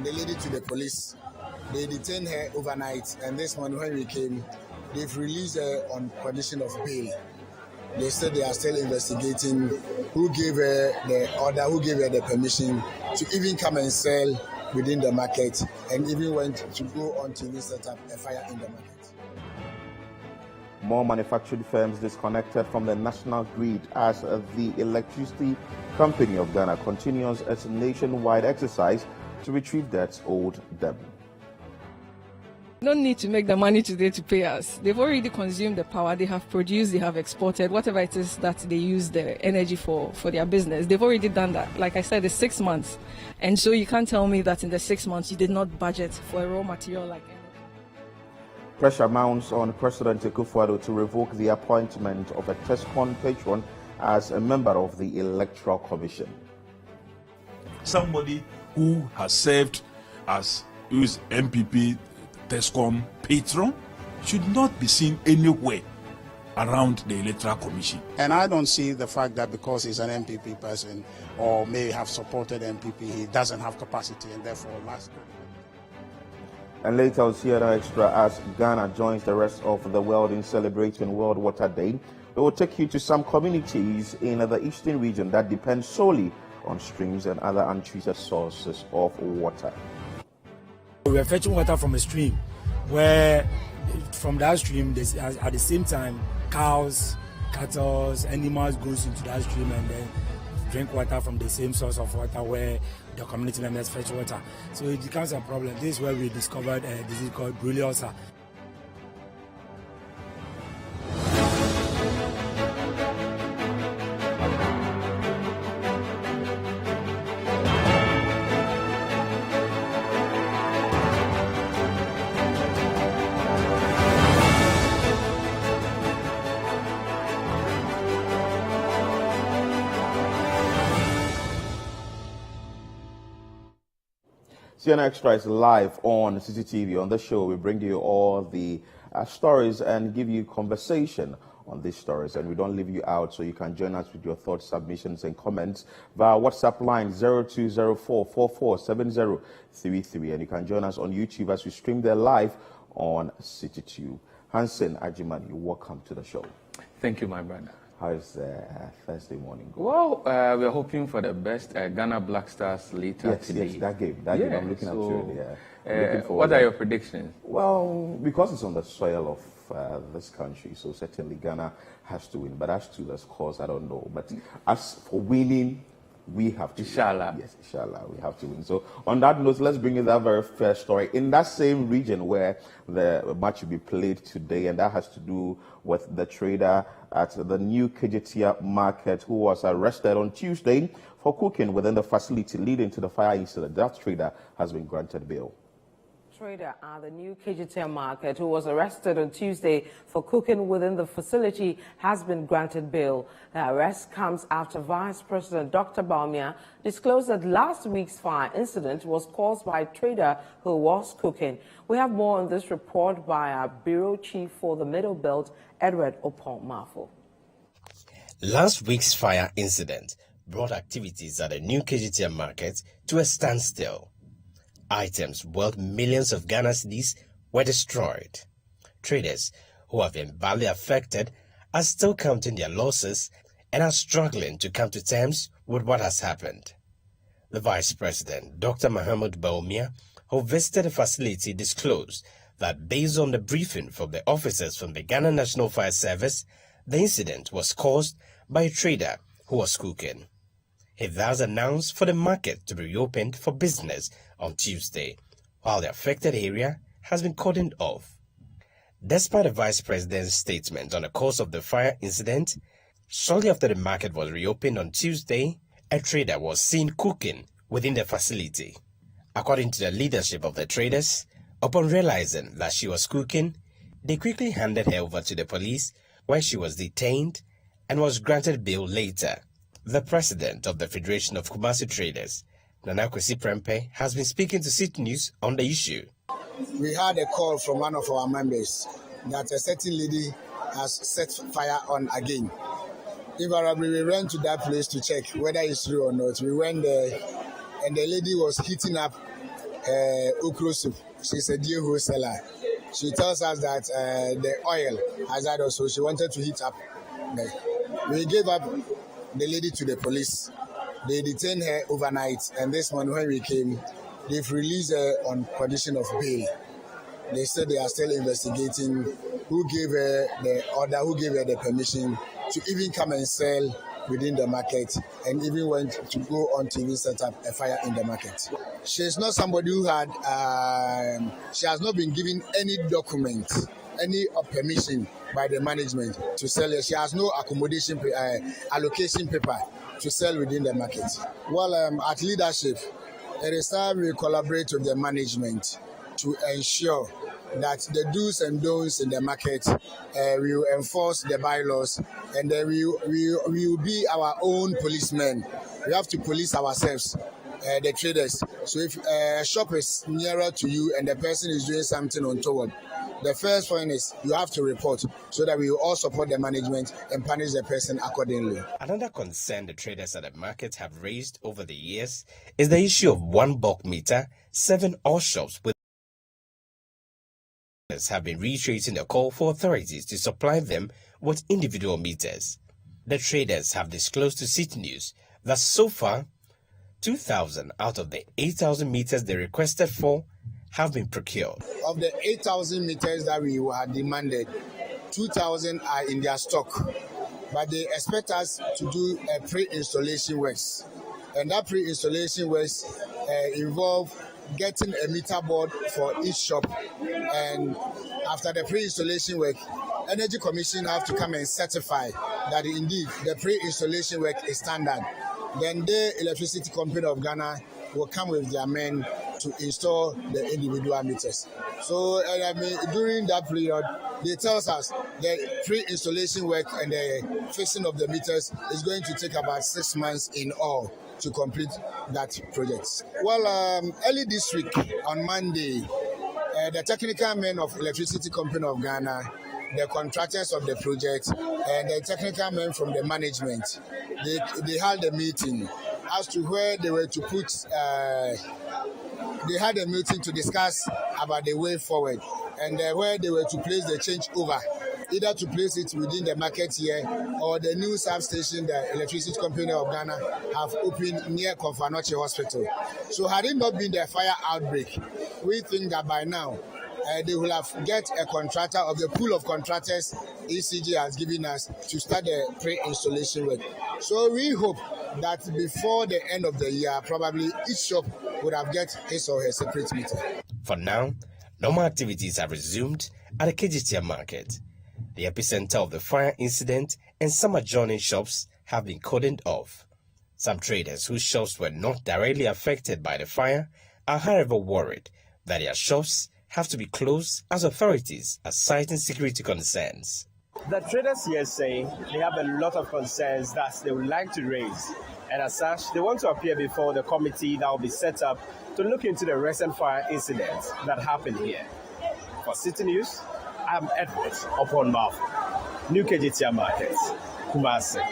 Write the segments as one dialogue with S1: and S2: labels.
S1: the lady to the police. They detained her overnight, and this morning when we came, they've released her on condition of bail. They said they are still investigating who gave her the order, who gave her the permission to even come and sell within the market, and even went to go on to even set up a fire in the market.
S2: More manufacturing firms disconnected from the national grid as the Electricity Company of Ghana continues its nationwide exercise to retrieve debts owed them.
S3: Don't need to make the money today to pay us. They've already consumed the power, they have produced, they have exported, whatever it is that they use the energy for their business. They've already done that. Like I said, it's 6 months. And so you can't tell me that in the 6 months you did not budget for a raw material like energy.
S2: Pressure mounts on President Akufo-Addo to revoke the appointment of a TESCON patron as a member of the Electoral Commission.
S4: Somebody who has served as MPP TESCOM patron should not be seen anywhere around the Electoral Commission.
S5: And I don't see the fact that because he's an MPP person or may have supported MPP, he doesn't have capacity and therefore last.
S2: And later on CNR Extra, as Ghana joins the rest of the world in celebrating World Water Day, we will take you to some communities in the eastern region that depend solely on streams and other untreated sources of water.
S6: We are fetching water from a stream where from that stream at the same time cows, cattle, animals goes into that stream and then drink water from the same source of water where the community members fetch water. So it becomes a problem. This is where we discovered a disease called brucellosis.
S2: CNR Extra is live on CCTV. On the show, we bring you all the stories and give you conversation on these stories. And we don't leave you out, so you can join us with your thoughts, submissions, and comments via WhatsApp line 0204447033. And you can join us on YouTube as we stream there live on CityTube. Hansen Ajimani, welcome to the show.
S7: Thank you, my brother.
S2: How is Thursday morning going?
S7: Well, we're hoping for the best. Ghana Black Stars later today.
S2: Yes, that game I'm looking at too.
S7: What are your predictions?
S2: Well, because it's on the soil of this country, so certainly Ghana has to win. But as to the scores, I don't know. But as for winning, we have to
S7: Inshallah.
S2: win. Yes, inshallah, we have to win. So on that note, let's bring you that very first story. In that same region where the match will be played today, and that has to do with the trader at the new KJT market who was arrested on Tuesday for cooking within the facility leading to the fire incident. That trader has been granted bail.
S8: Trader at the new KJT market who was arrested on Tuesday for cooking within the facility has been granted bail. The arrest comes after Vice President Dr. Baumia disclosed that last week's fire incident was caused by a trader who was cooking. We have more on this report by our Bureau Chief for the Middle Belt, Edward Opon-Mafo.
S9: Last week's fire incident brought activities at the new KJT market to a standstill. Items worth millions of Ghana cedis were destroyed. Traders who have been badly affected are still counting their losses and are struggling to come to terms with what has happened. The Vice President, Dr. Mahmoud Baumia, who visited the facility, disclosed that based on the briefing from the officers from the Ghana National Fire Service, the incident was caused by a trader who was cooking. He thus announced for the market to be reopened for business on Tuesday, while the affected area has been cordoned off. Despite the Vice President's statement on the cause of the fire incident, shortly after the market was reopened on Tuesday, a trader was seen cooking within the facility. According to the leadership of the traders, upon realizing that she was cooking, they quickly handed her over to the police, where she was detained and was granted bail later. The president of the Federation of Kumasi Traders, Nana Kwesi Prempe, has been speaking to City News on the issue.
S1: We had a call from one of our members that a certain lady has set fire on again. Invariably, we went to that place to check whether it's true or not. We went there, and the lady was heating up okra soup. She's a deer wholesaler. She tells us that the oil has died also. She wanted to heat up. We gave up the lady to the police. They detained her overnight, and this morning when we came, they've released her on condition of bail. They said they are still investigating who gave her the order, who gave her the permission to even come and sell within the market, and even went to go on to even set up a fire in the market. She's not somebody who had, she has not been given any document, any permission by the management to sell it. She has no accommodation, allocation paper to sell within the market. Well, at leadership, it is time we collaborate with the management to ensure that the do's and don'ts in the market, we will enforce the bylaws, and then we will be our own policemen. We have to police ourselves, the traders. So if a shop is nearer to you and the person is doing something untoward, the first point is you have to report so that we will all support the management and punish the person accordingly.
S9: Another concern the traders at the market have raised over the years is the issue of one bulk meter serving all shops with have been reiterating the call for authorities to supply them with individual meters. The traders have disclosed to City News that so far, 2,000 out of the 8,000 meters they requested for have been procured.
S1: Of the 8,000 meters that we had demanded, 2,000 are in their stock, but they expect us to do a pre-installation works, and that pre-installation works involve getting a meter board for each shop, and after the pre-installation work, Energy Commission have to come and certify that indeed the pre-installation work is standard. Then the Electricity Company of Ghana will come with their men to install the individual meters. So during that period, they tell us the pre-installation work and the fixing of the meters is going to take about 6 months in all to complete that project. Well, early this week on Monday, the technical men of Electricity Company of Ghana, the contractors of the project, and the technical men from the management, they held a meeting as to where they were to put. They had a meeting to discuss about the way forward, and where they were to place the changeover, either to place it within the market here or the new substation the Electricity Company of Ghana have opened near Konfanoche Hospital. So had it not been the fire outbreak, we think that by now they will have get a contractor of the pool of contractors ECG has given us to start the pre-installation work. So we hope that before the end of the year, probably each shop would have get his or her separate meter.
S9: For now, normal activities have resumed at the KGTM market. The epicenter of the fire incident and some adjoining shops have been cordoned off. Some traders whose shops were not directly affected by the fire are however worried that their shops have to be closed as authorities are citing security concerns.
S10: The traders here say they have a lot of concerns that they would like to raise, and as such, they want to appear before the committee that will be set up to look into the recent fire incident that happened here. For City News, I'm Edward Oponmouth, New KGTM Market, Kumasi.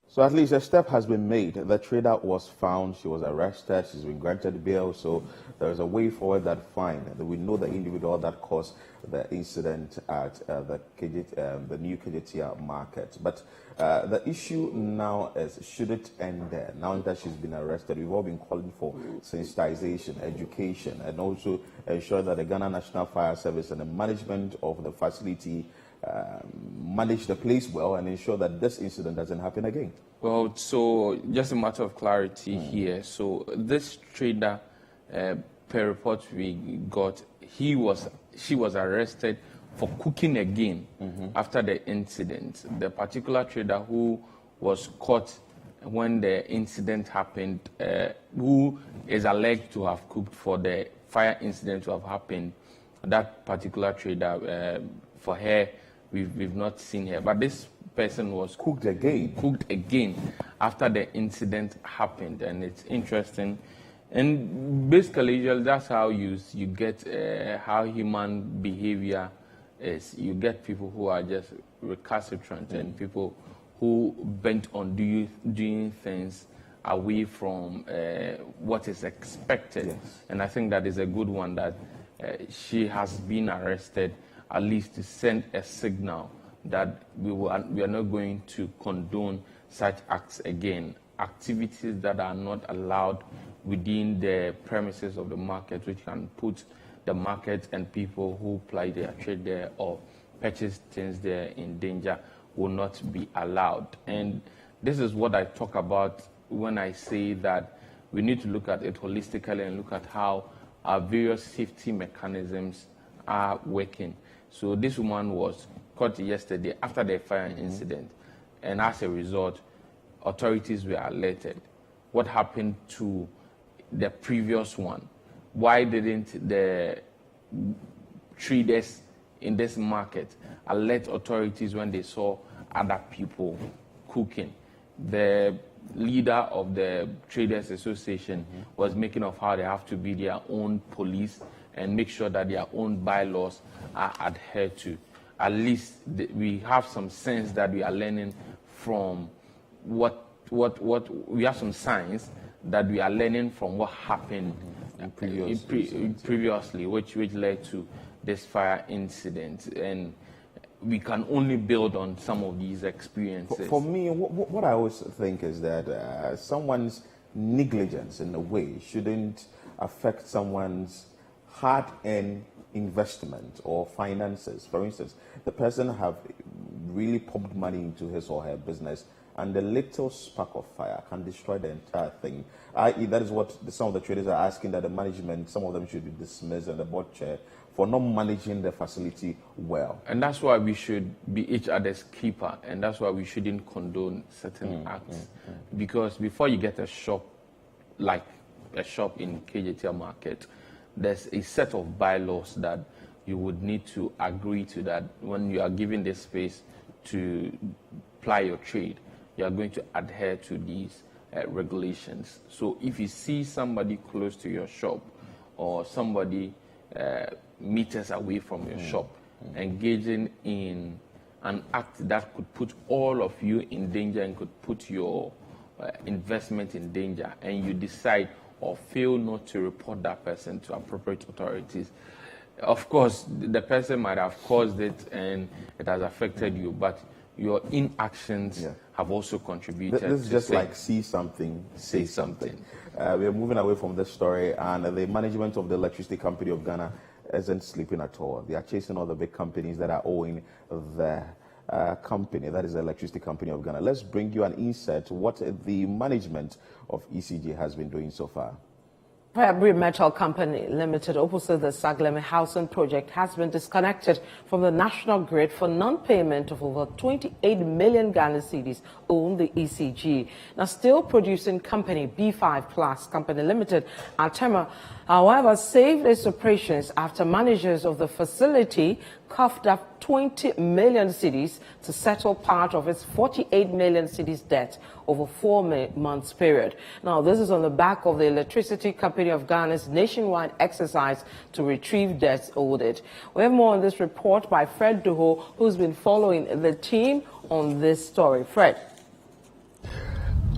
S2: So at least a step has been made. The trader was found, she was arrested, she's been granted bail, so there is a way forward that fine. We know the individual that caused the incident at the new KGTM market. But the issue now is, should it end there? Now that she's been arrested, we've all been calling for sensitization, education, and also ensure that the Ghana National Fire Service and the management of the facility manage the place well and ensure that this incident doesn't happen again.
S7: Well, so just a matter of clarity here. So this trader, per report we got, she was arrested for cooking again after the incident. The particular trader who was caught when the incident happened, who is alleged to have cooked for the fire incident to have happened, that particular trader, for her, we've not seen her, but this person was cooked again after the incident happened, and it's interesting. And basically, usually that's how you get how human behavior is. You get people who are just recalcitrant and people who bent on doing things away from what is expected.
S2: Yes.
S7: And I think that is a good one, that she has been arrested, at least to send a signal that we are not going to condone such acts again. Activities that are not allowed within the premises of the market, which can put the market and people who ply their trade there or purchase things there in danger, will not be allowed. And this is what I talk about when I say that we need to look at it holistically and look at how our various safety mechanisms are working. So this woman was caught yesterday after the fire incident, and as a result, authorities were alerted. What happened to the previous one? Why didn't the traders in this market alert authorities when they saw other people cooking? The leader of the Traders Association was making of how they have to be their own police and make sure that their own bylaws are adhered to. At least we have some sense that we are learning from what we have some signs that we are learning from what happened previously, which led to this fire incident. And we can only build on some of these experiences.
S2: For me, what I always think is that someone's negligence in a way shouldn't affect someone's hard-earned investment or finances. For instance, the person have really pumped money into his or her business, and the little spark of fire can destroy the entire thing. I.e., that is what some of the traders are asking, that the management, some of them should be dismissed, and the board chair, for not managing the facility well.
S7: And that's why we should be each other's keeper, and that's why we shouldn't condone certain acts. Because before you get a shop, like a shop in KJTL Market, there's a set of bylaws that you would need to agree to, that when you are given this space to ply your trade, you are going to adhere to these regulations. So if you see somebody close to your shop or somebody meters away from your shop engaging in an act that could put all of you in danger and could put your investment in danger, and you decide or fail not to report that person to appropriate authorities, of course, the person might have caused it and it has affected you, but your inactions have also contributed.
S2: This is just like see something, say something. We are moving away from this story, and the management of the Electricity Company of Ghana isn't sleeping at all. They are chasing all the big companies that are owing the company, that is the Electricity Company of Ghana. Let's bring you an insight to what the management of ECG has been doing so far.
S8: Fabry Metal Company Limited, opposite the Sagleme housing project, has been disconnected from the national grid for non-payment of over 28 million Ghana cedis owned the ECG. Now, still producing company B5 Plus Company Limited, Altema, however, saved its operations after managers of the facility coughed up 20 million cedis to settle part of its 48 million cedis debt over 4 months period. Now, this is on the back of the Electricity Company of Ghana's nationwide exercise to retrieve debts owed it. We have more on this report by Fred Duho, who's been following the team on this story. Fred.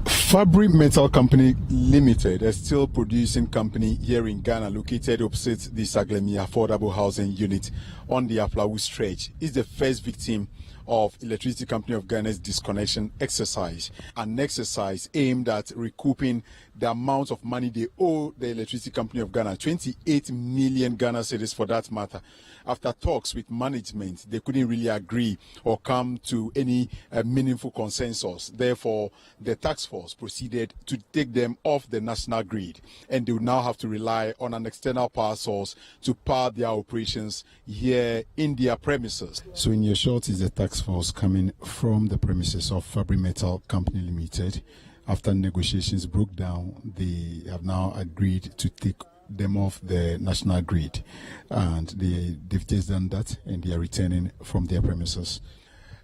S11: Fabry Metal Company Limited, a steel producing company here in Ghana, located opposite the Saglemi Affordable Housing Unit on the Aplawu stretch, is the first victim of Electricity Company of Ghana's disconnection exercise, an exercise aimed at recouping the amount of money they owe the Electricity Company of Ghana, 28 million Ghana cedis for that matter. After talks with management, they couldn't really agree or come to any meaningful consensus. Therefore, the task force proceeded to take them off the national grid, and they will now have to rely on an external power source to power their operations here in their premises. So in your short, is the task force coming from the premises of Fabry Metal Company Limited. After negotiations broke down, they have now agreed to take them off the national grid, and they've just done that, and they are returning from their premises.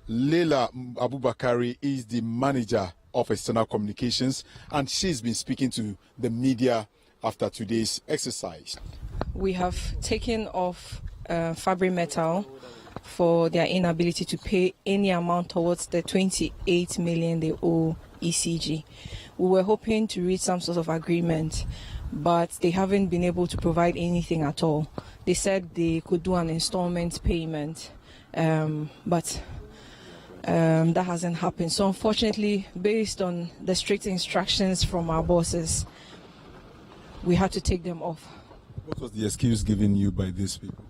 S11: Leila Abubakari is the manager of external communications, and she's been speaking to the media after today's exercise.
S3: We have taken off Fabry Metal for their inability to pay any amount towards the 28 million they owe ECG. We were hoping to reach some sort of agreement, but they haven't been able to provide anything at all. They said they could do an installment payment, but that hasn't happened. So unfortunately, based on the strict instructions from our bosses, we had to take them off.
S11: What was the excuse given you by these people?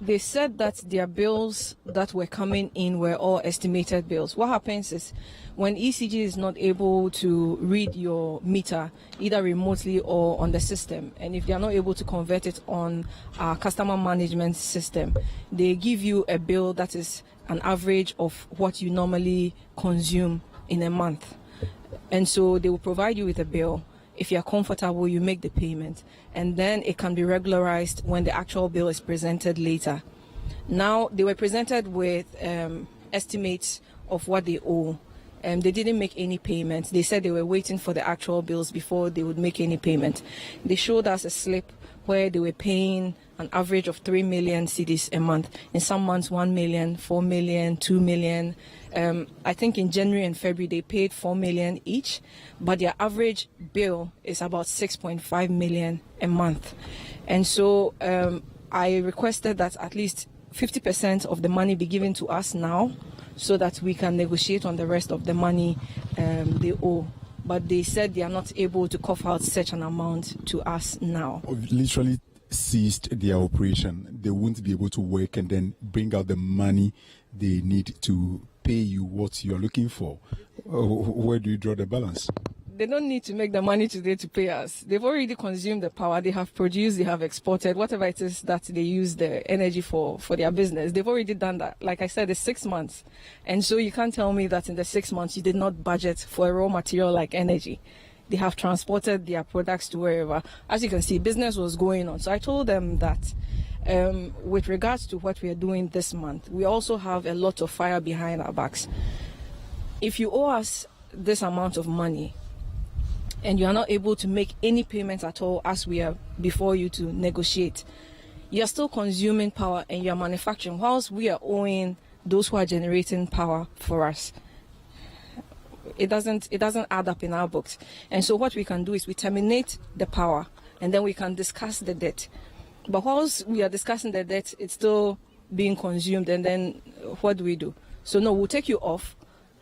S3: They said that their bills that were coming in were all estimated bills. What happens is when ECG is not able to read your meter, either remotely or on the system, and if they are not able to convert it on our customer management system, they give you a bill that is an average of what you normally consume in a month. And so they will provide you with a bill. If you're comfortable, you make the payment, and then it can be regularized when the actual bill is presented later. Now, they were presented with estimates of what they owe. They didn't make any payments. They said they were waiting for the actual bills before they would make any payment. They showed us a slip where they were paying an average of 3 million cedis a month. In some months, 1 million, 4 million, 2 million. I think in January and February, they paid 4 million each, but their average bill is about 6.5 million a month. And so I requested that at least 50% of the money be given to us now so that we can negotiate on the rest of the money they owe. But they said they are not able to cough out such an amount to us now.
S11: Literally ceased their operation. They won't be able to work and then bring out the money they need to pay you what you're looking for. Where do you draw the balance?
S3: They don't need to make the money today to pay us. They've already consumed the power. They have produced, they have exported, whatever it is that they use the energy for their business. They've already done that. Like I said, it's 6 months. And so you can't tell me that in the 6 months you did not budget for a raw material like energy. They have transported their products to wherever. As you can see, business was going on. So I told them that with regards to what we are doing this month, we also have a lot of fire behind our backs. If you owe us this amount of money, and you are not able to make any payments at all as we are before you to negotiate, you are still consuming power and you are manufacturing, whilst we are owing those who are generating power for us. It doesn't add up in our books. And so what we can do is we terminate the power and then we can discuss the debt. But whilst we are discussing the debt, it's still being consumed, and then what do? So no, we'll take you off.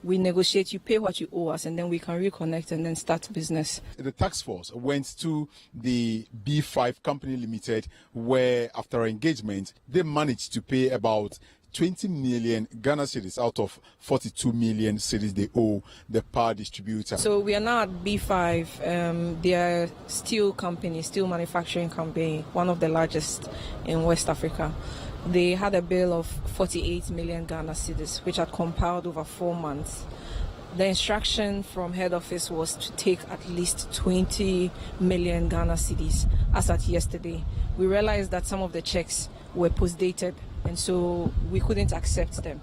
S3: We negotiate, you pay what you owe us, and then we can reconnect and then start business.
S11: The task force went to the B5 Company Limited, where after engagement, they managed to pay about 20 million Ghana cedis out of 42 million cedis they owe the power distributor.
S3: So we are now at B5. They are steel manufacturing company, one of the largest in West Africa. They had a bill of 48 million Ghana cedis, which had compiled over 4 months. The instruction from head office was to take at least 20 million Ghana cedis as at yesterday. We realized that some of the checks were post-dated, and so we couldn't accept them.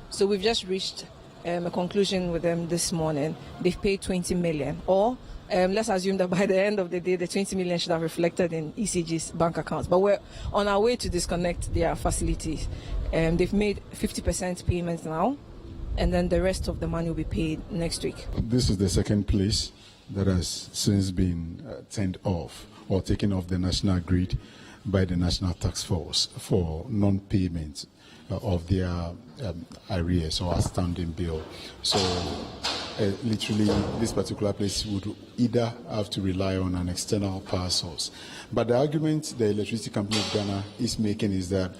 S3: So we've just reached a conclusion with them this morning. They've paid 20 million, or let's assume that by the end of the day, the 20 million should have reflected in ECG's bank accounts. But we're on our way to disconnect their facilities. They've made 50% payments now, and then the rest of the money will be paid next week.
S11: This is the second place that has since been turned off or taken off the national grid by the National Task Force for non-payment of their arrears or outstanding bill. So literally this particular place would either have to rely on an external power source. But the argument the Electricity Company of Ghana is making is that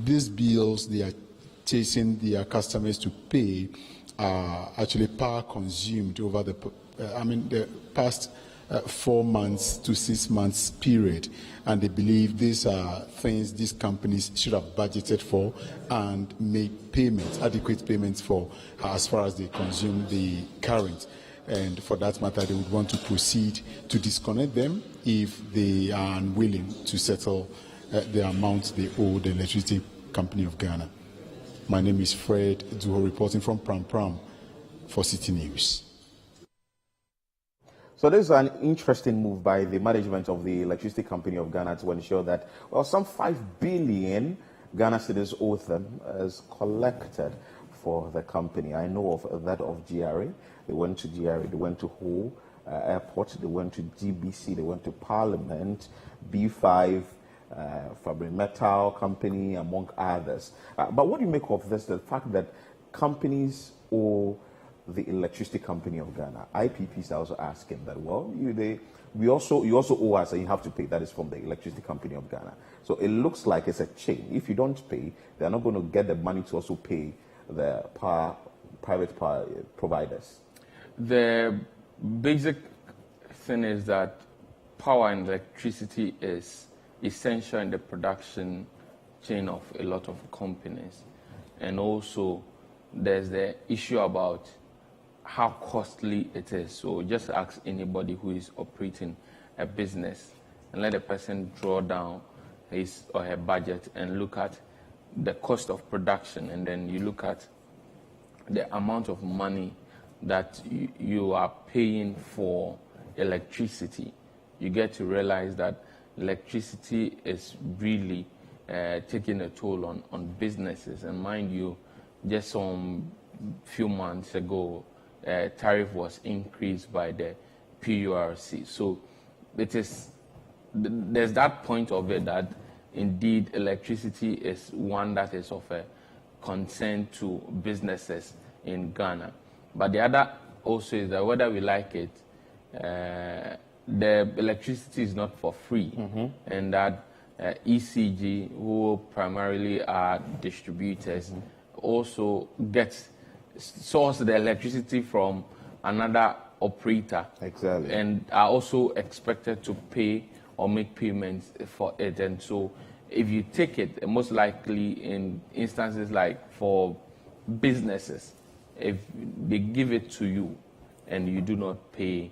S11: these bills they are chasing their customers to pay are actually power consumed over the past 4 months to 6 months period, and they believe these are things these companies should have budgeted for and made payments, adequate payments for, as far as they consume the current. And for that matter, they would want to proceed to disconnect them if they are unwilling to settle the amount they owe the Electricity Company of Ghana. My name is Fred Duho, reporting from Pram Pram for City News.
S2: So this is an interesting move by the management of the Electricity Company of Ghana to ensure that, well, some 5 billion Ghana cedis owed them is collected for the company. I know of that of GRA. They went to GRA, they went to WHO, Airport, they went to GBC, they went to Parliament, B5, Fabric Metal Company, among others. But what do you make of this, the fact that companies owe the Electricity Company of Ghana? IPPs are also asking that, well, you also owe us and you have to pay. That is from the Electricity Company of Ghana. So it looks like it's a chain. If you don't pay, they're not going to get the money to also pay the private power providers.
S7: The basic thing is that power and electricity is essential in the production chain of a lot of companies. And also there's the issue about how costly it is. So just ask anybody who is operating a business and let a person draw down his or her budget and look at the cost of production, and then you look at the amount of money that you are paying for electricity. You get to realize that electricity is really taking a toll on businesses. And mind you, just some few months ago, tariff was increased by the PURC. So there's that point of it that indeed electricity is one that is of a concern to businesses in Ghana. But the other also is that whether we like it, the electricity is not for free, and that ECG, who primarily are distributors, also source the electricity from another operator,
S2: exactly,
S7: and are also expected to pay or make payments for it. And so if you take it, most likely in instances like for businesses, if they give it to you and you do not pay,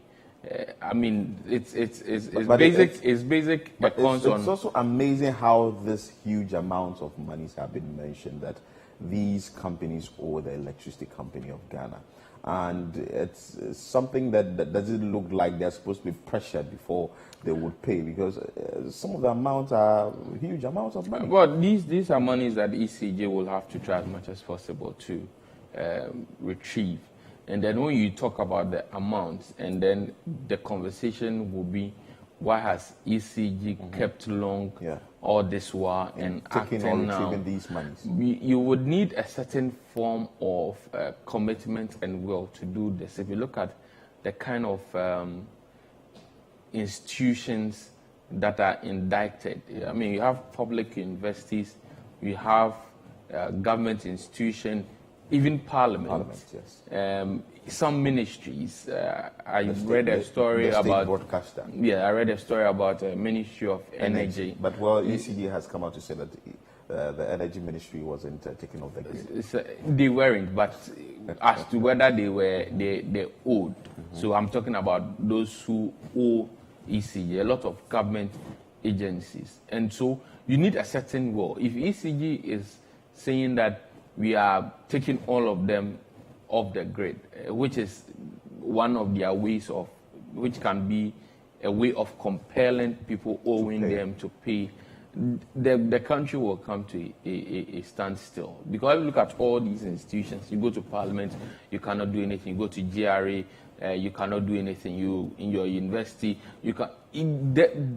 S7: I mean, it's basic. It's basic.
S2: But it's also amazing how this huge amounts of monies have been mentioned that these companies owe the Electricity Company of Ghana. And it's something that doesn't look like they're supposed to be pressured before they would pay, because some of the amounts are huge amounts of money.
S7: Well, these are monies that ECG will have to try as much as possible to retrieve. And then when you talk about the amounts, and then the conversation will be, why has ECG kept long all this while and
S2: taking or
S7: acting now?
S2: retrieving these monies?
S7: You would need a certain form of commitment and will to do this. If you look at the kind of institutions that are indicted, I mean, you have public universities, you have government institutions, even Parliament,
S2: yes.
S7: Some ministries. I read a story about
S2: broadcaster.
S7: Yeah, I read a story about Ministry of Energy.
S2: But well, ECG has come out to say that the Energy Ministry wasn't taking off the grid.
S7: They weren't, but as to whether they owed. So I'm talking about those who owe ECG, a lot of government agencies, and so you need a certain will. If ECG is saying that we are taking all of them off the grid, which is one of their ways of, which can be a way of compelling people owing them to pay, the country will come to a standstill. Because if you look at all these institutions, you go to Parliament, you cannot do anything. You go to GRA, you cannot do anything. You in your university, you can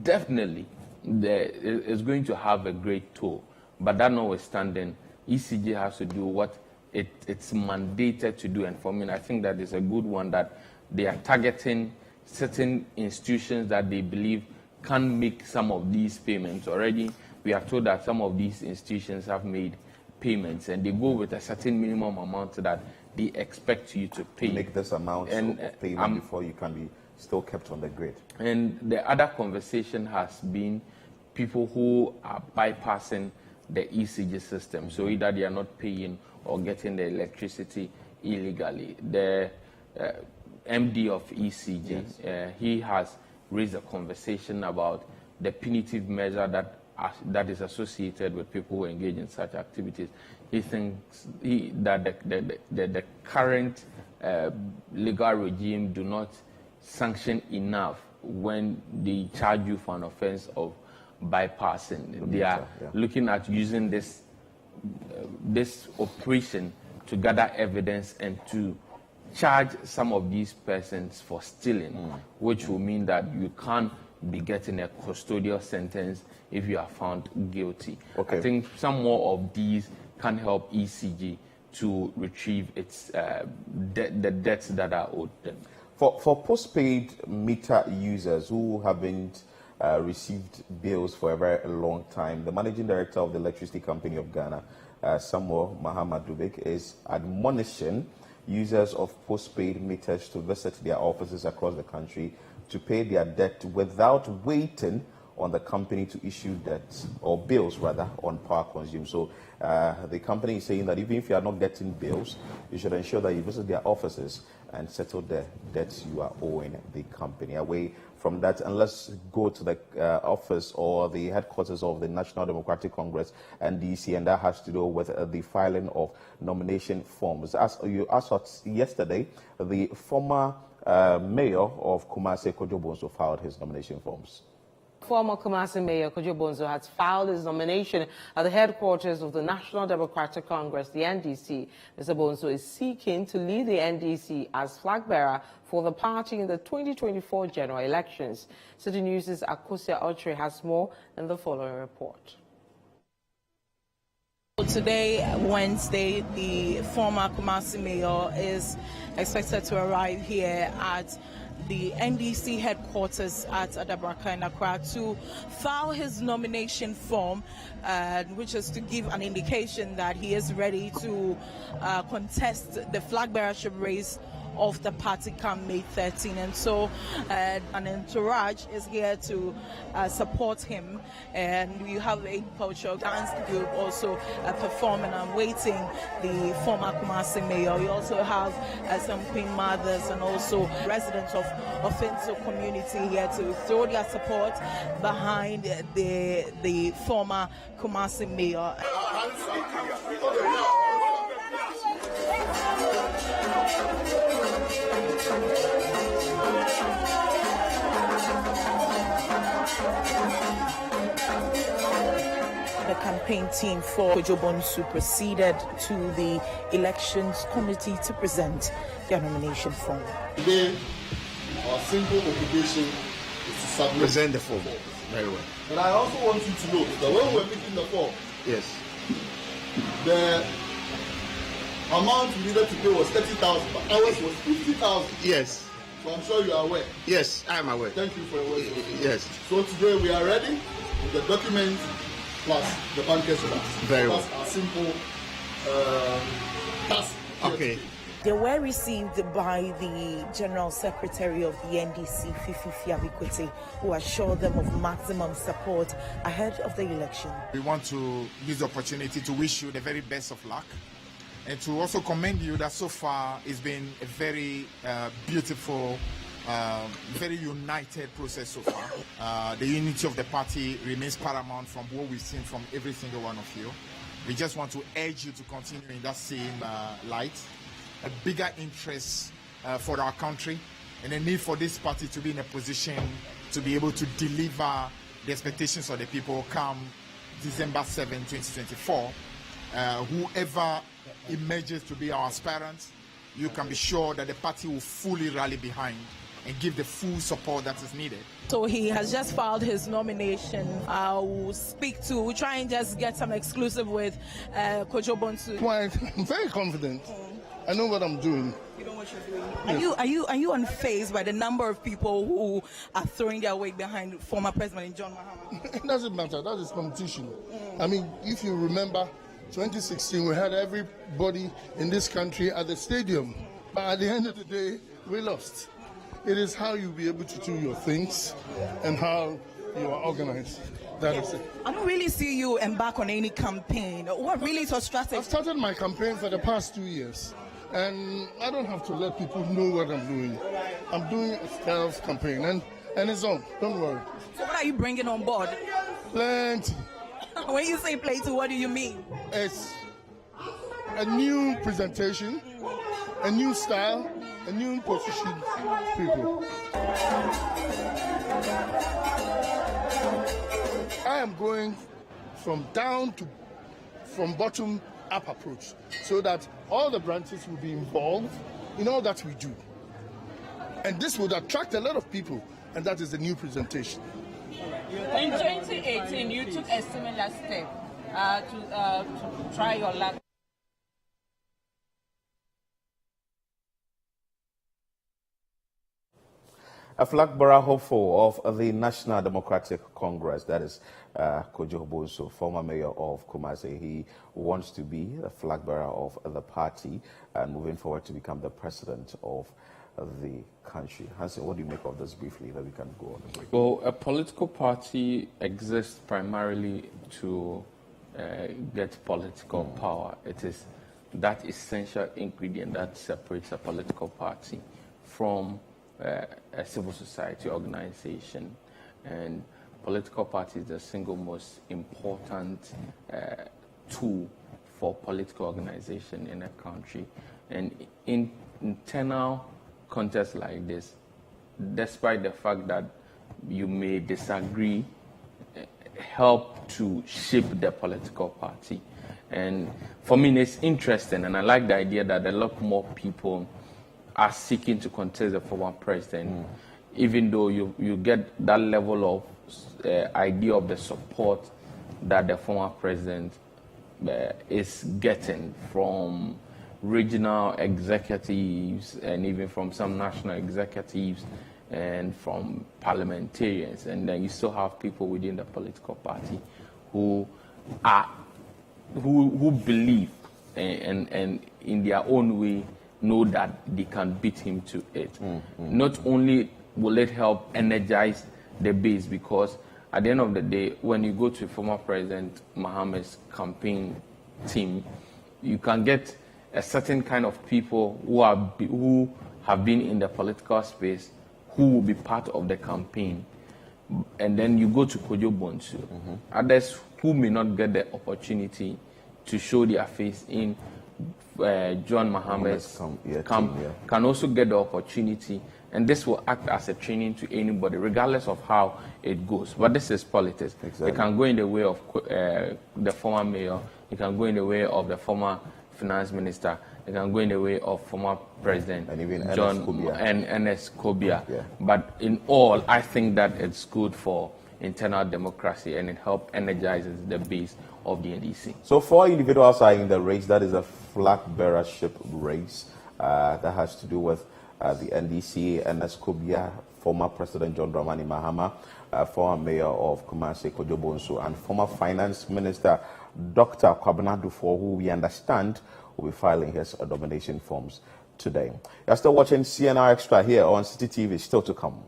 S7: definitely it's going to have a great toll. But that notwithstanding, ECG has to do what it's mandated to do. And for me, I think that is a good one, that they are targeting certain institutions that they believe can make some of these payments. Already, we are told that some of these institutions have made payments, and they go with a certain minimum amount that they expect you to pay.
S2: Make this amount of payment before you can be still kept on the grid. And
S7: the other conversation has been people who are bypassing the ECG system. So either they are not paying or getting the electricity illegally. The MD of ECG, he has raised a conversation about the punitive measure that is associated with people who engage in such activities. He thinks that the current legal regime do not sanction enough when they charge you for an offense of bypassing. They are looking at using this operation to gather evidence and to charge some of these persons for stealing, which will mean that you can't be getting a custodial sentence if you are found guilty.
S2: Okay.
S7: I think some more of these can help ECG to retrieve its the debts that are owed them.
S2: For postpaid meter users who haven't received bills for a very long time, the managing director of the Electricity Company of Ghana, Samuel Mahamadubik, is admonishing users of postpaid meters to visit their offices across the country to pay their debt without waiting on the company to issue debts or bills rather on power consumed. So the company is saying that even if you are not getting bills, you should ensure that you visit their offices and settle the debts you are owing the company. Away from that, and let's go to the office or the headquarters of the National Democratic Congress and DC, and that has to do with the filing of nomination forms. As you asked yesterday, the former mayor of Kumasi, Kojo Bonzo, filed his nomination forms.
S8: Former Kumasi Mayor Kojo Bonzo has filed his nomination at the headquarters of the National Democratic Congress, the NDC. Mr. Bonzo is seeking to lead the NDC as flag bearer for the party in the 2024 general elections. City News' Akosia Otre has more in the following report.
S12: Today, Wednesday, the former Kumasi Mayor is expected to arrive here at the NDC headquarters at Adabraka in Accra to file his nomination form, which is to give an indication that he is ready to contest the flag bearership race of the party come May 13. And so an entourage is here to support him. And we have a cultural dance group also performing and waiting the former Kumasi Mayor. We also have some Queen Mothers and also residents of Finso community here to throw their support behind the former Kumasi Mayor. The campaign team for Kojo Bonzo proceeded to the elections committee to present their nomination form.
S1: Today, our simple obligation is to present the form.
S13: Very well.
S1: But I also want you to know that when we're making the form,
S13: yes,
S1: the amount we needed to pay was 30,000, but ours was 50,000.
S13: Yes.
S1: So I'm sure you are aware.
S13: Yes, I am aware.
S1: Thank you for your words.
S13: Yes.
S1: So today we are ready with the documents plus the bankers with us.
S13: Very well.
S1: That's our simple task.
S13: Okay.
S12: They were received by the General Secretary of the NDC, Fifi Fiabikwete, who assured them of maximum support ahead of the election.
S14: We want to use the opportunity to wish you the very best of luck and to also commend you that so far it's been a very beautiful, very united process so far. The unity of the party remains paramount from what we've seen from every single one of you. We just want to urge you to continue in that same light. A bigger interest for our country and a need for this party to be in a position to be able to deliver the expectations of the people come December 7, 2024. Whoever emerges to be our aspirant, you can be sure that the party will fully rally behind and give the full support that is needed.
S12: So he has just filed his nomination. We'll try and just get some exclusive with Kojo Bonzo.
S15: Well, I'm very confident. I know what I'm doing.
S12: You know what you're doing. Are you unfazed by the number of people who are throwing their weight behind former President John Mahama?
S15: It doesn't matter. That is competition. I mean, if you remember, 2016 we had everybody in this country at the stadium, but at the end of the day, we lost. It is how you be able to do your things and how you are organized. That is it.
S12: I don't really see you embark on any campaign. What really is your strategy?
S15: I've started my campaign for the past 2 years. And I don't have to let people know what I'm doing. I'm doing a stealth campaign, and it's on. Don't worry.
S12: So what are you bringing on board?
S15: Plenty.
S12: When you say plenty, what do you mean?
S15: It's a new presentation, a new style, a new position people. I am going from bottom up approach so that all the branches will be involved in all that we do. And this would attract a lot of people, and that is the new presentation.
S13: In 2018, you took a similar step to try your luck.
S2: A flag bearer hopeful of the National Democratic Congress, that is Kojo Bonsu, former mayor of Kumasi. He wants to be the flag bearer of the party and moving forward to become the president of the country. Hansen, what do you make of this briefly, that we can go on the break?
S7: Well, a political party exists primarily to get political power. It is that essential ingredient that separates a political party from a civil society organization. And political party is the single most important tool for political organization in a country. And in internal contests like this, despite the fact that you may disagree, help to shape the political party. And for me, it's interesting, and I like the idea that a lot more people are seeking to contest the former president, even though you get that level of idea of the support that the former president is getting from regional executives and even from some national executives and from parliamentarians. And then you still have people within the political party who believe and in their own way know that they can beat him to it. Not only will it help energize the base, because at the end of the day, when you go to former President Mohammed's campaign team, you can get a certain kind of people who have been in the political space who will be part of the campaign. And then you go to Kojo Bonsu. Others who may not get the opportunity to show their face in John Mohammed's camp can also get the opportunity, and this will act as a training to anybody, regardless of how it goes. But this is politics. Exactly. It can go in the way of the former mayor, it can go in the way of the former finance minister, it can go in the way of former president and even John Ernest Kobia. But in all, I think that it's good for internal democracy, and it helps energizes the base of the NDC.
S2: So 4 individuals are in the race. That is a flag bearership race that has to do with the NDC, Ernest Kobia, former President John Dramani Mahama, former Mayor of Kumasi Kojo Bonsu, and former Finance Minister Dr. Kwabena Dufo, who we understand will be filing his nomination forms today. You're still watching CNR Extra here on City TV, still to come.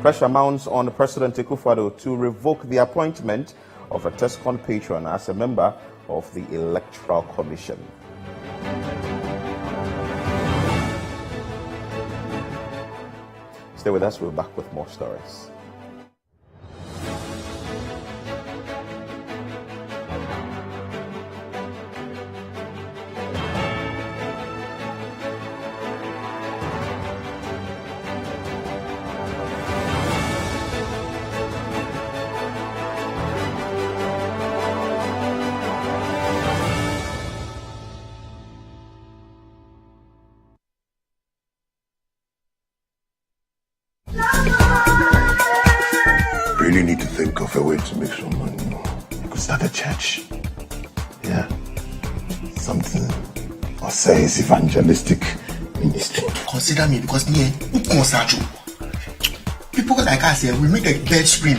S2: Pressure mounts on President Akufo-Addo to revoke the appointment of a TESCON patron as a member of the Electoral Commission. Stay with us, we're back with more stories.
S16: Really need to think of a way to make some money. You could start a church. Yeah. Something. Or say it's evangelistic ministry.
S17: Consider me, because people like us here will make a dead scream.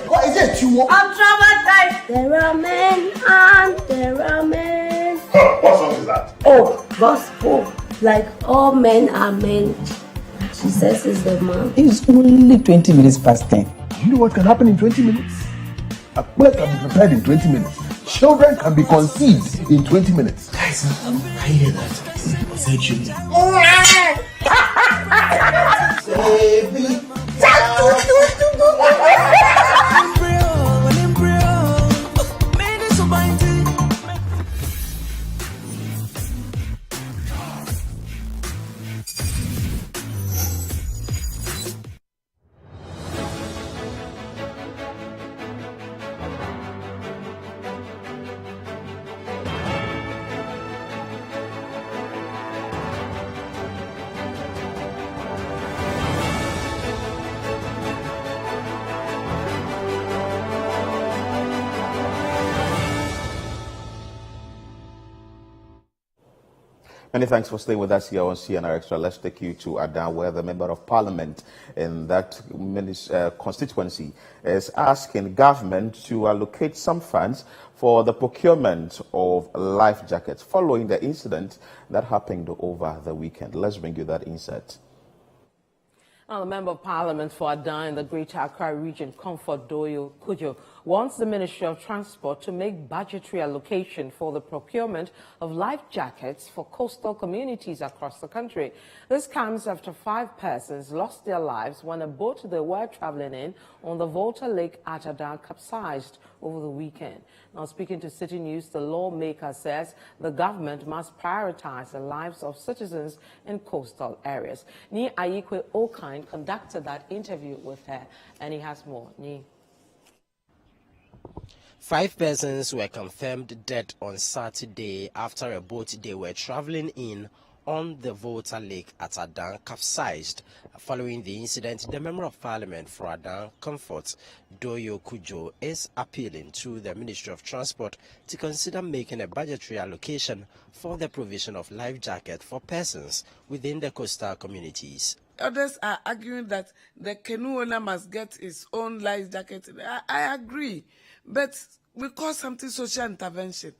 S18: What is it? I'm traumatized. There are men and there are men.
S16: What song is that?
S18: Oh, gospel. Like all men are men. Jesus is the man.
S19: It's only 20 minutes past 10.
S16: Do you know what can happen in 20 minutes? A play can be prepared in 20 minutes. Children can be conceived in 20 minutes.
S17: Guys, I hear that. Thank you.
S2: Many thanks for staying with us here on CNR Extra. Let's take you to Adan, where the Member of Parliament in that constituency is asking government to allocate some funds for the procurement of life jackets following the incident that happened over the weekend. Let's bring you that insert.
S8: Now, the Member of Parliament for Adan in the Greater Accra region, Comfort Doyo Kujo, wants the Ministry of Transport to make budgetary allocation for the procurement of life jackets for coastal communities across the country. This comes after 5 persons lost their lives when a boat they were traveling in on the Volta Lake at Adan capsized over the weekend. Now, speaking to City News, the lawmaker says the government must prioritize the lives of citizens in coastal areas. Ni Ayikwe Okine conducted that interview with her, and he has more. Ni.
S9: 5 persons were confirmed dead on Saturday after a boat they were traveling in on the Volta Lake at Adan capsized. Following the incident, the Member of Parliament for Adan, Comfort Doyo Kujo, is appealing to the Ministry of Transport to consider making a budgetary allocation for the provision of life jackets for persons within the coastal communities.
S20: Others are arguing that the canoe owner must get his own life jacket. I agree, but we call something social intervention.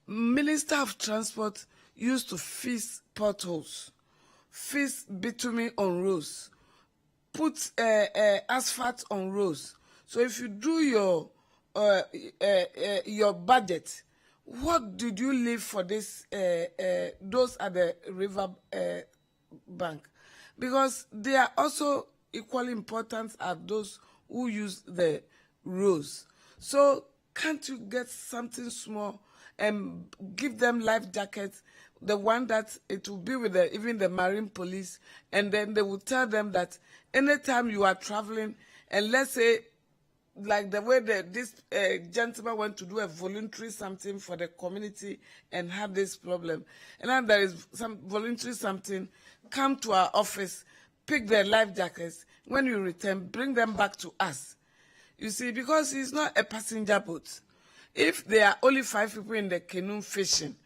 S20: Minister of Transport used to fix potholes, fix bitumen on roads, put asphalt on roads. So if you do your budget, what did you leave for this? Those at the river bank, because they are also equally important as those who use the roads. So can't you get something small and give them life jackets? The one that it will be with even the marine police, and then they will tell them that anytime you are traveling, and let's say, like the way this gentleman went to do a voluntary something for the community and had this problem, and then there is some voluntary something, come to our office, pick their life jackets. When you return, bring them back to us. You see, because it's not a passenger boat. If there are only 5 people in the canoe fishing,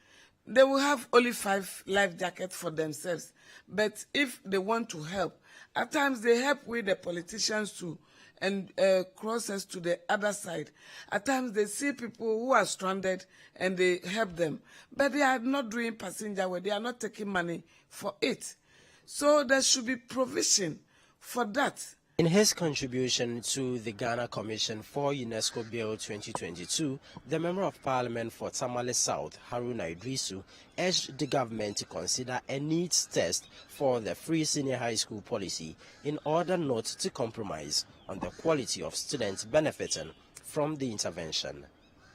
S20: they will have only 5 life jackets for themselves. But if they want to help, at times they help with the politicians too, and cross us to the other side. At times they see people who are stranded and they help them. But they are not doing passenger work. They are not taking money for it. So there should be provision for that.
S9: In his contribution to the Ghana Commission for UNESCO Bill 2022, the Member of Parliament for Tamale South, Haruna Idrisu, urged the government to consider a needs test for the free senior high school policy in order not to compromise on the quality of students benefiting from the intervention.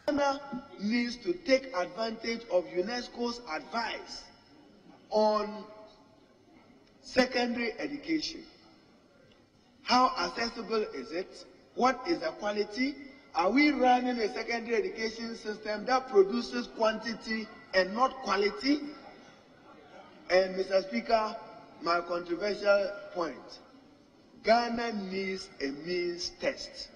S21: Ghana needs to take advantage of UNESCO's advice on secondary education. How accessible is it? What is the quality? Are we running a secondary education system that produces quantity and not quality? And Mr. Speaker, my controversial point, Ghana needs a means test.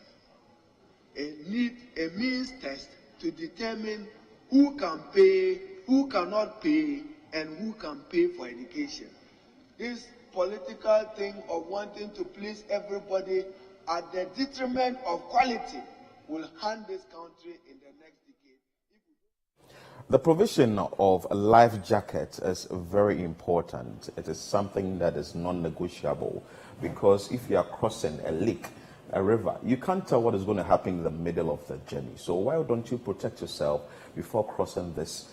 S21: It needs a means test to determine who can pay, who cannot pay, and who can pay for education. This political thing of wanting to please everybody at the detriment of quality will harm this country in the next decade.
S2: The provision of a life jacket is very important. It is something that is non-negotiable, because if you are crossing a lake, a river, you can't tell what is going to happen in the middle of the journey. So why don't you protect yourself before crossing this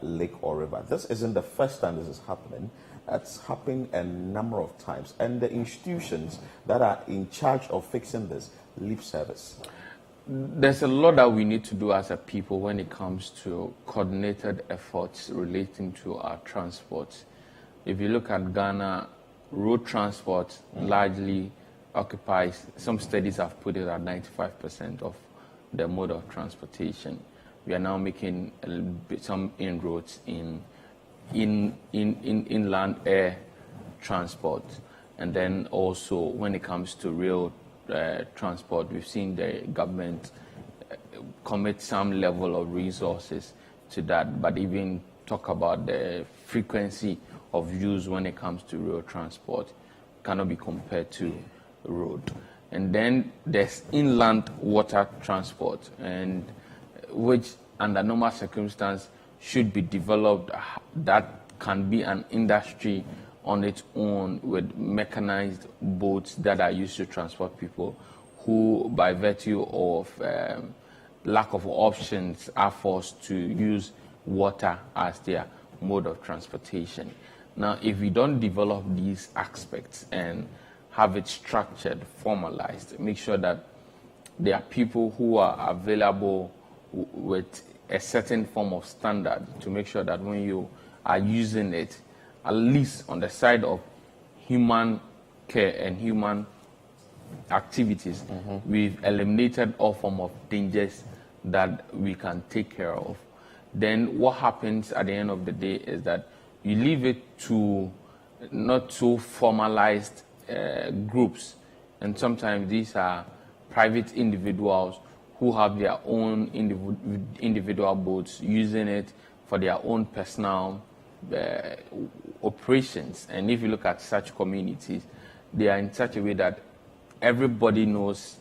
S2: lake or river? This isn't the first time this is happening. It's happened a number of times, and the institutions that are in charge of fixing this lip service.
S7: There's a lot that we need to do as a people when it comes to coordinated efforts relating to our transport. If you look at Ghana, road transport largely occupies, some studies have put it at 95% of the mode of transportation. We are now making some inroads in inland air transport, and then also when it comes to rail transport, we've seen the government commit some level of resources to that, but even talk about the frequency of use when it comes to rail transport cannot be compared to road. And then there's inland water transport, and which under normal circumstances should be developed, that can be an industry on its own with mechanized boats that are used to transport people who, by virtue of lack of options, are forced to use water as their mode of transportation. Now, if we don't develop these aspects and have it structured, formalized, make sure that there are people who are available with a certain form of standard to make sure that when you are using it, at least on the side of human care and human activities, we've eliminated all form of dangers that we can take care of. Then what happens at the end of the day is that you leave it to not so formalized groups, and sometimes these are private individuals who have their own individual boats, using it for their own personal operations. And if you look at such communities, they are in such a way that everybody knows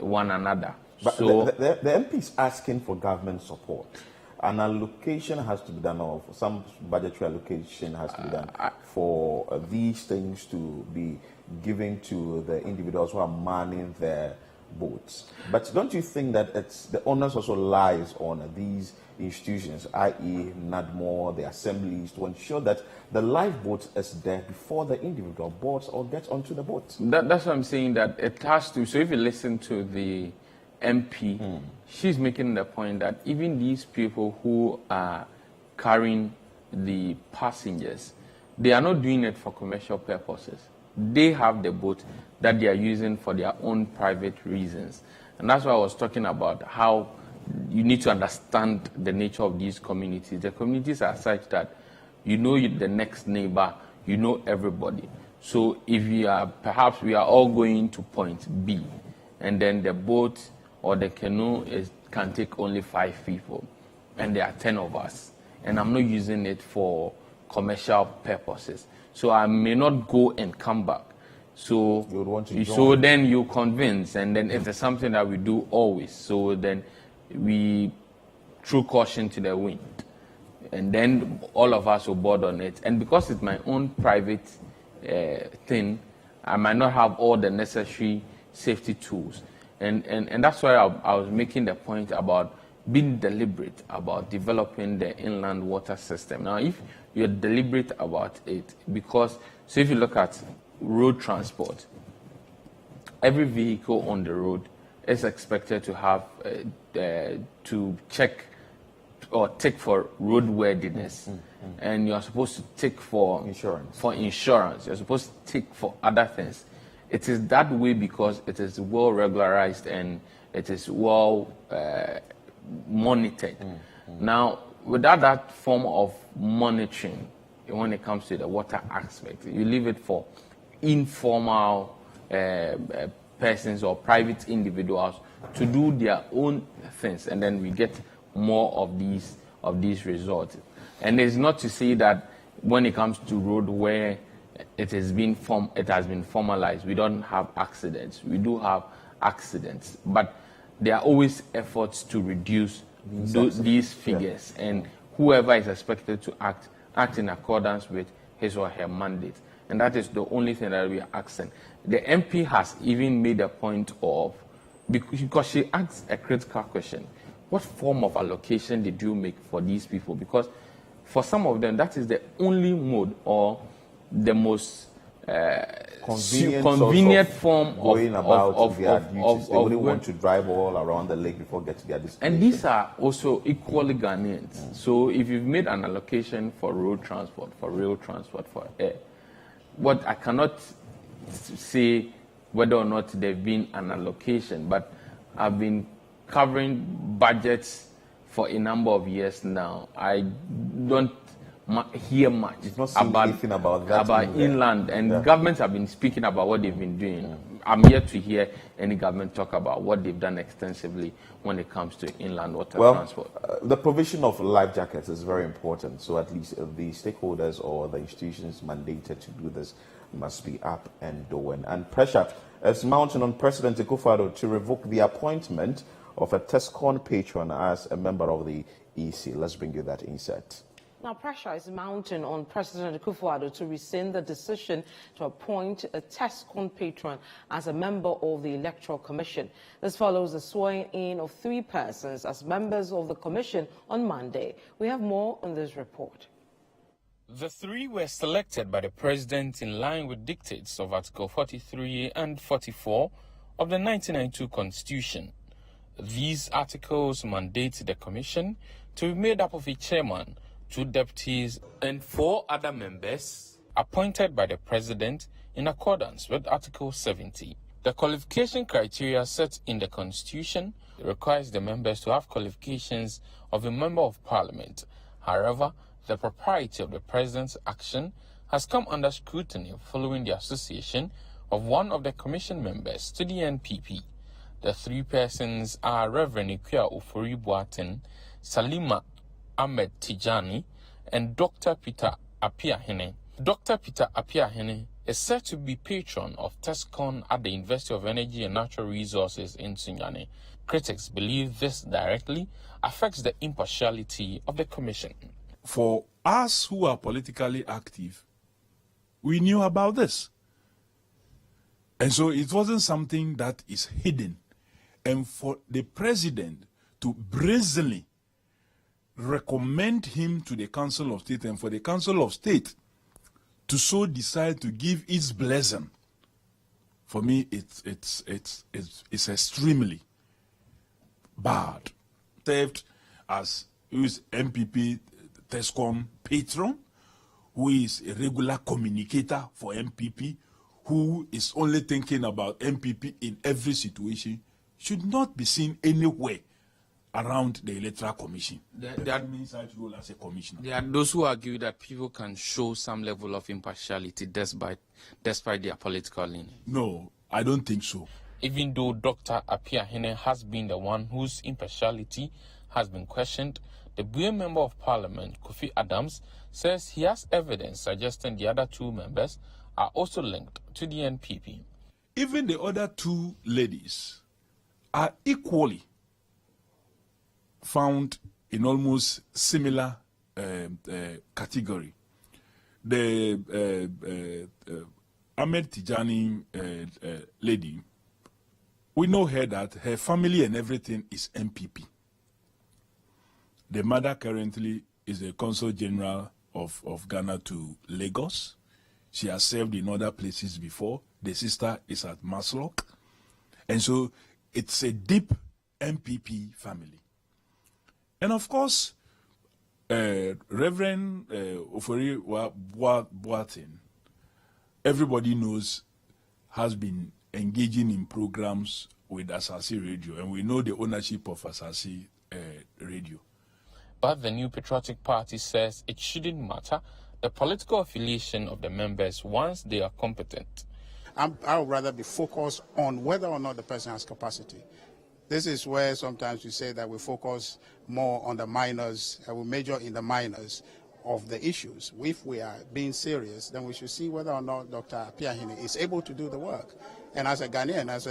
S7: one another.
S2: But
S7: so
S2: the MP is asking for government support. An allocation has to be done, or some budgetary allocation has to be done for these things to be given to the individuals who are manning their boats. But don't you think that the onus also lies on these institutions, i.e. NADMO, the assemblies, to ensure that the lifeboat is there before the individual boats or gets onto the boat?
S7: That's what I'm saying, that it has to. So if you listen to the MP, she's making the point that even these people who are carrying the passengers, they are not doing it for commercial purposes. They have the boat that they are using for their own private reasons. And that's why I was talking about how you need to understand the nature of these communities. The communities are such that you know the next neighbor, you know everybody. So if perhaps we are all going to point B, and then the boat or the canoe can take only 5 people, and there are 10 of us, and I'm not using it for commercial purposes. So I may not go and come back. So
S2: you would want to join.
S7: So then you convince, and then if there's something that we do always, so then we throw caution to the wind, and then all of us will board on it. And because it's my own private thing, I might not have all the necessary safety tools. And that's why I was making the point about being deliberate about developing the inland water system. Now, if you're deliberate about it, because, so if you look at road transport, every vehicle on the road is expected to have to check or take for roadworthiness, and you're supposed to take for insurance. You're supposed to take for other things. It is that way because it is well regularized and it is well monitored. Now, without that form of monitoring, when it comes to the water aspect, you leave it for informal persons or private individuals to do their own things, and then we get more of these results. And it's not to say that when it comes to road where it has been formalized, we don't have accidents. We do have accidents, but there are always efforts to reduce these figures, and whoever is expected to act in accordance with his or her mandate. And that is the only thing that we are asking. The MP has even made a point of, because she asks a critical question, what form of allocation did you make for these people? Because for some of them, that is the only mode or the most convenient form
S2: going about their duties. They wouldn't
S7: of
S2: want to drive all around the lake before getting to their destination.
S7: And these are also equally Ghanaians. So if you've made an allocation for road transport, for rail transport, for air, what I cannot say whether or not there've been an allocation, but I've been covering budgets for a number of years now. I don't hear much
S2: about that
S7: inland, and governments have been speaking about what they've been doing. I'm yet to hear any government talk about what they've done extensively when it comes to inland water transport.
S2: The provision of life jackets is very important. So at least the stakeholders or the institutions mandated to do this must be up and doing. And pressure is mounting on President Akufo-Addo to revoke the appointment of a TESCON patron as a member of the EC. Let's bring you that insight.
S8: Now, pressure is mounting on President Akufo-Addo to rescind the decision to appoint a TESCON patron as a member of the Electoral Commission. This follows the swearing-in of 3 persons as members of the commission on Monday. We have more on this report.
S4: The 3 were selected by the president in line with dictates of Article 43 and 44 of the 1992 Constitution. These articles mandate the commission to be made up of a chairman, 2 deputies, and 4 other members appointed by the president in accordance with Article 70. The qualification criteria set in the Constitution requires the members to have qualifications of a member of parliament. However, the propriety of the president's action has come under scrutiny following the association of one of the commission members to the NPP. The 3 persons are Reverend Ikuya Ofori Boaten, Salima Ahmed Tijani, and Dr. Peter Apiahene. Dr. Peter Apiahene is said to be patron of TESCON at the University of Energy and Natural Resources in Sunyani. Critics believe this directly affects the impartiality of the commission.
S22: For us who are politically active, we knew about this. And so it wasn't something that is hidden. And for the president to brazenly recommend him to the Council of State and for the Council of State to so decide to give its blessing, for me it's extremely bad. Served as who is MPP TESCON patron, who is a regular communicator for MPP, who is only thinking about MPP in every situation, should not be seen anywhere around the Electoral Commission. That means such role as a commissioner.
S4: There are those who argue that people can show some level of impartiality despite their political leaning.
S22: No, I don't think so.
S4: Even though Dr. Apiahene has been the one whose impartiality has been questioned, the Buea Member of Parliament, Kofi Adams, says he has evidence suggesting the other 2 members are also linked to the NPP.
S22: Even the other 2 ladies are equally found in almost similar category. The Ahmed Tijani lady, we know her that her family and everything is MPP. The mother currently is the Consul General of Ghana to Lagos. She has served in other places before. The sister is at Maslock. And so it's a deep MPP family. And of course, Reverend Ofori Boaten, everybody knows, has been engaging in programs with Asasi Radio, and we know the ownership of Asasi Radio.
S4: But the New Patriotic Party says it shouldn't matter the political affiliation of the members once they are competent.
S5: I would rather be focused on whether or not the person has capacity. This is where sometimes we say that we focus more on the minors, and we major in the minors of the issues. If we are being serious, then we should see whether or not Dr. Apiahene is able to do the work. And as a Ghanaian, as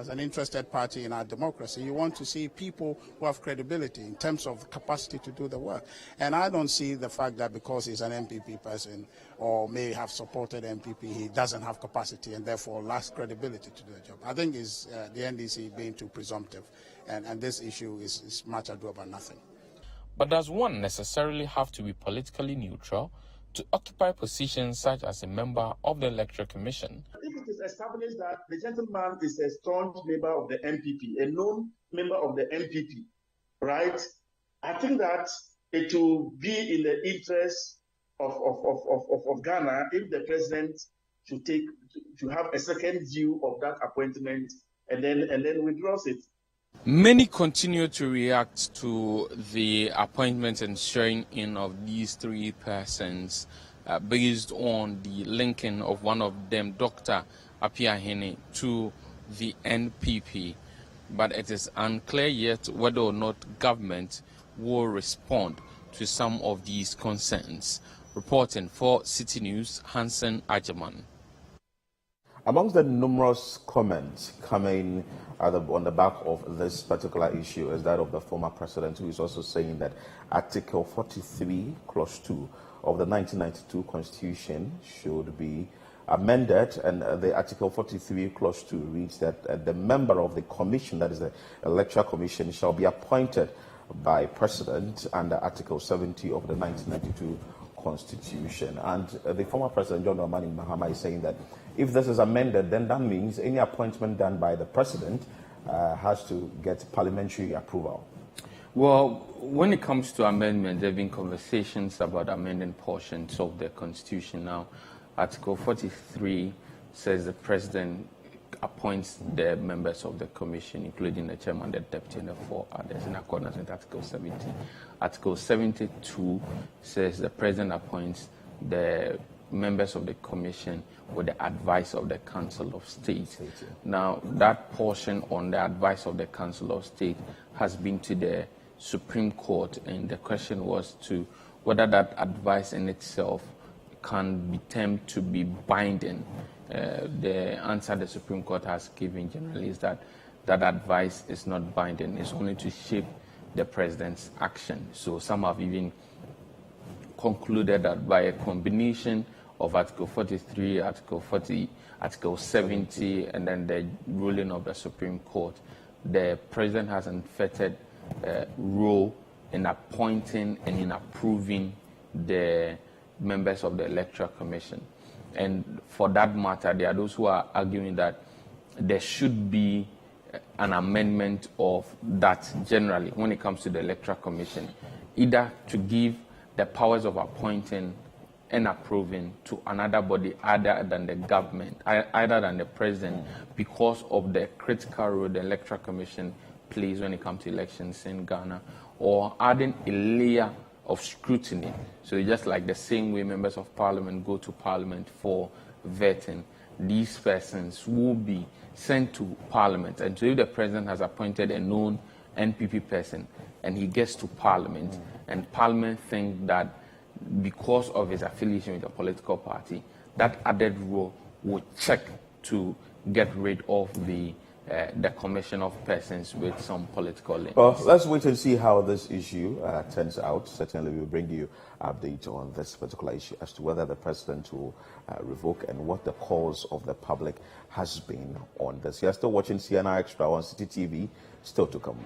S5: an interested party in our democracy, you want to see people who have credibility in terms of capacity to do the work. And I don't see the fact that because he's an MPP person or may have supported MPP, he doesn't have capacity and therefore lacks credibility to do the job. I think it's the NDC being too presumptive, and this issue is much ado about nothing.
S4: But does one necessarily have to be politically neutral to occupy positions such as a member of the Electoral Commission?
S23: If it is established that the gentleman is a staunch member of the MPP, a known member of the MPP, right? I think that it will be in the interest of Ghana if the president should have a second view of that appointment and then withdraws it.
S4: Many continue to react to the appointment and swearing in of these 3 persons based on the linking of one of them, Dr. Apiahene to the NPP, but it is unclear yet whether or not government will respond to some of these concerns. Reporting for City News, Hansen Ajaman.
S2: Amongst the numerous comments coming on the back of this particular issue is that of the former president, who is also saying that Article 43, Clause 2 of the 1992 Constitution should be amended, and the Article 43, Clause 2 reads that the member of the commission, that is the Electoral Commission, shall be appointed by President under Article 70 of the 1992 Constitution. And the former President, John Dramani Mahama, is saying that if this is amended, then that means any appointment done by the President has to get parliamentary approval.
S7: Well, when it comes to amendment, there have been conversations about amending portions of the Constitution. Now, Article 43 says the President appoints the members of the Commission, including the chairman, the deputy, and the 4 others, in accordance with Article 70. Article 72 says the President appoints the members of the Commission with the advice of the Council of State. Now, that portion on the advice of the Council of State has been to the Supreme Court, and the question was to whether that advice in itself can be termed to be binding. The answer the Supreme Court has given generally is that that advice is not binding. It's only to shape the President's action. So some have even concluded that by a combination of Article 43, Article 40, Article 70, and then the ruling of the Supreme Court, the President has an unfettered role in appointing and in approving the members of the Electoral Commission. And for that matter, there are those who are arguing that there should be an amendment of that generally when it comes to the Electoral Commission, either to give the powers of appointing and approving to another body other than the government, other than the President, because of the critical role the Electoral Commission plays when it comes to elections in Ghana, or adding a layer of scrutiny. So just like the same way members of Parliament go to Parliament for vetting, these persons will be sent to Parliament. And so if the President has appointed a known NPP person and he gets to Parliament, and Parliament think that because of his affiliation with a political party, that added role will check to get rid of the commission of persons with some political links.
S2: Well, let's wait and see how this issue turns out. Certainly, we'll bring you update on this particular issue as to whether the President will revoke and what the cause of the public has been on this. You're still watching CNR Extra on City TV, still to come.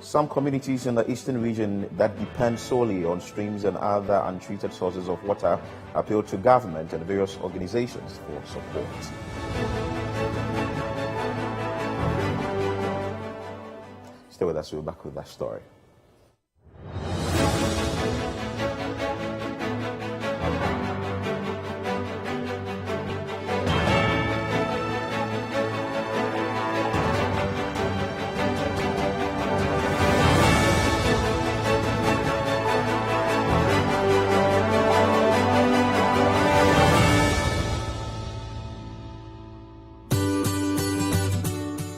S2: Some communities in the eastern region that depend solely on streams and other untreated sources of water appeal to government and various organizations for support. Stay with us, we'll be back with that story.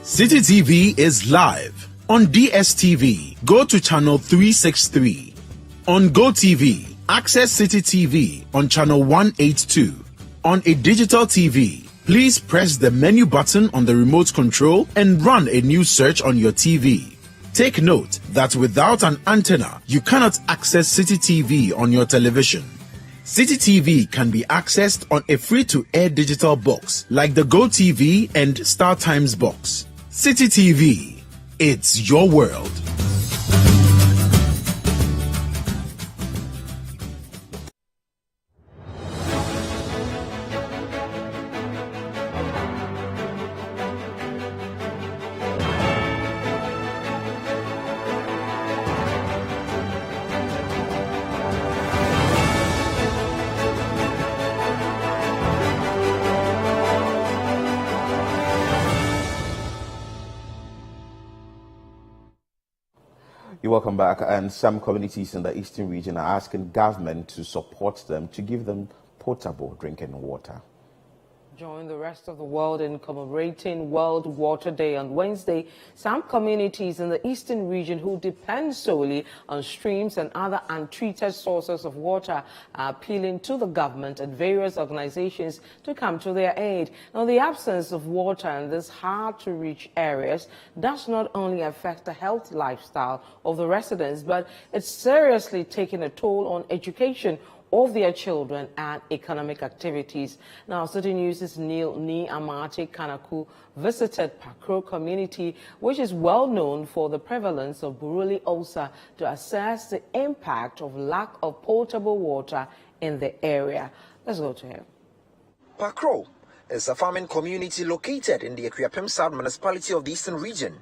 S3: City TV is live on DSTV. Go to channel 363. On GoTV, access City TV on channel 182. On a digital TV, please press the menu button on the remote control and run a new search on your TV. Take note that without an antenna, you cannot access City TV on your television. City TV can be accessed on a free-to-air digital box like the GoTV and StarTimes box. City TV, it's your world.
S2: You're welcome back. And some communities in the eastern region are asking government to support them to give them potable drinking water.
S8: Join the rest of the world in commemorating World Water Day on Wednesday. Some communities in the eastern region who depend solely on streams and other untreated sources of water are appealing to the government and various organizations to come to their aid. Now, the absence of water in these hard-to-reach areas does not only affect the healthy lifestyle of the residents, but it's seriously taking a toll on education of their children and economic activities. Now, City News' Neil Ni Amati Kanaku visited Pakro community, which is well known for the prevalence of Buruli ulcer, to assess the impact of lack of potable water in the area. Let's go to him.
S6: Pakro is a farming community located in the Equiapem South municipality of the Eastern region.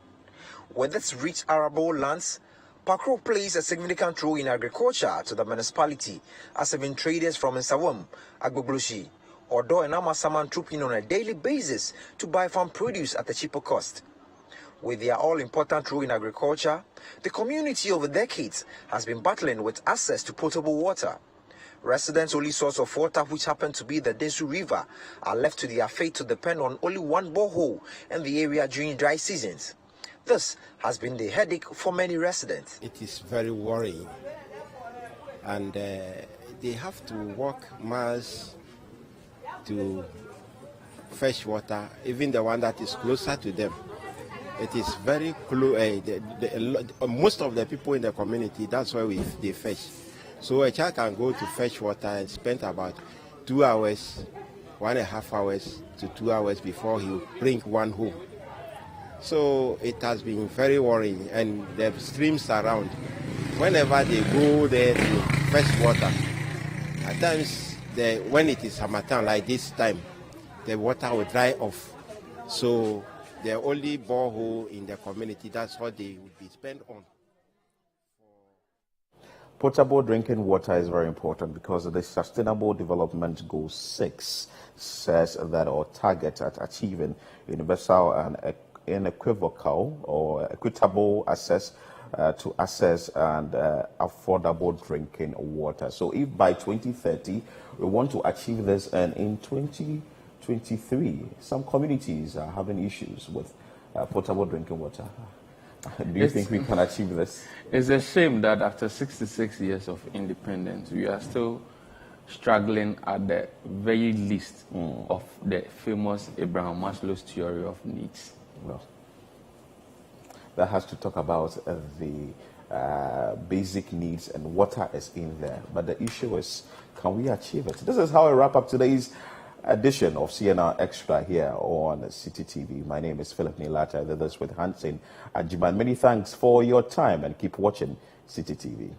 S6: With its rich arable lands, Pakro plays a significant role in agriculture to the municipality, as even traders from Nsawam, Agbogloshi, Odo and Amasaman trooping on a daily basis to buy farm produce at a cheaper cost. With their all-important role in agriculture, the community over decades has been battling with access to potable water. Residents' only source of water, which happen to be the Desu River, are left to their fate to depend on only one borehole in the area during dry seasons. This has been the headache for many residents.
S10: It is very worrying, and they have to walk miles to fetch water, even the one that is closer to them. It is very close. Most of the people in the community, that's why they fetch. So a child can go to fetch water and spend about 2 hours, 1.5 hours to 2 hours before he bring one home. So it has been very worrying, and the streams around, whenever they go there to fetch water, at times when it is summertime like this time, the water will dry off. So the only borehole in the community, that's what they would be spent on.
S2: Potable drinking water is very important because the Sustainable Development Goal 6 says that or target at achieving universal and unequivocal or equitable access to access and affordable drinking water. So if by 2030 we want to achieve this, and in 2023 some communities are having issues with potable drinking water, do you think we can achieve this?
S7: It's a shame that after 66 years of independence, we are still struggling at the very least of the famous Abraham Maslow's theory of needs.
S2: Well, that has to talk about the basic needs, and water is in there. But the issue is, can we achieve it? This is how I wrap up today's edition of CNR Extra here on City TV. My name is Philip Nilata. I did this with Hansen Ajiman. Many thanks for your time, and keep watching City TV.